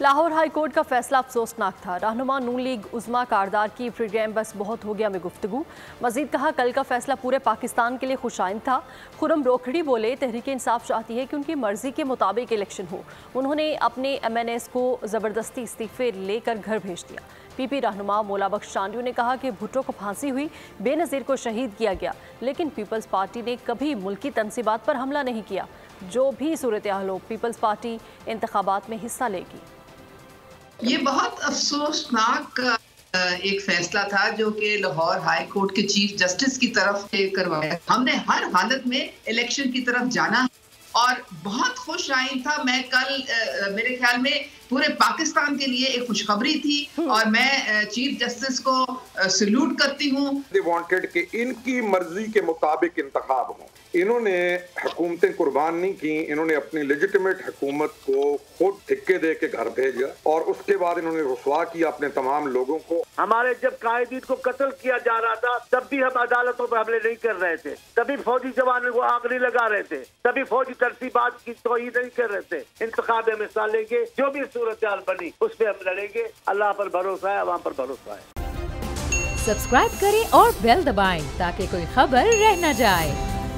Lahore high court کا فیصلہ افسوسناک تھا۔ رہنما نون لیگ عظمیٰ کاردار کی پروگرام بس بہت ہو گیا میں گفتگو۔ مزید کہا کل کا فیصلہ پورے پاکستان کے لیے خوش آئند تھا۔ خرم روکھڑی بولے تحریک انصاف چاہتی ہے کہ ان کی مرضی کے مطابق الیکشن ہو۔ انہوں نے اپنے ایم این ایز کو زبردستی استعفے لے کر گھر بھیج دیا۔ پی پی رہنما مولا بخش چانڈیو نے کہا کہ بھٹو کو پھانسی ہوئی، بے نظیر کو شہید کیا گیا، لیکن پیپلز پارٹی نے کبھی ملکی تنصیبات پر حملہ نہیں کیا۔ جو بھی صورتحال ہو پیپلز پارٹی انتخابات میں حصہ لے گی۔ یہ بہت افسوسناک ایک فیصلہ تھا جو کہ لاہور ہائی کورٹ کے چیف جسٹس کی طرف سے کروایا۔ ہم نے ہر حالت میں الیکشن کی طرف جانا اور بہت خوش آئند تھا۔ میں کل میرے خیال میں پورے پاکستان کے لیے ایک خوشخبری تھی اور میں چیف جسٹس کو سلوٹ کرتی ہوں۔ They wanted کہ ان کی مرضی کے مطابق انتخاب ہوں۔ انہوں نے حکومتیں قربان نہیں کی، انہوں نے اپنی لیجیٹمیٹ حکومت کو خود ٹھکے دے کے گھر بھیجا اور اس کے بعد انہوں نے رسوا کیا اپنے تمام لوگوں کو۔ ہمارے جب قائدین کو قتل کیا جا رہا تھا تب بھی ہم عدالتوں پہ حملے نہیں کر رہے تھے، تبھی فوجی جوانوں کو آگ نہیں لگا رہے تھے، تبھی فوجی ترتیبات کی توہین نہیں کر رہے تھے۔ انتخاب میں حصہ لیں گے، جو بھی صورتحال بنی اس پہ ہم لڑیں گے۔ اللہ پر بھروسہ ہے، عوام پر بھروسہ ہے۔ سبسکرائب کریں اور بیل دبائیں تاکہ کوئی خبر رہ نہ جائے۔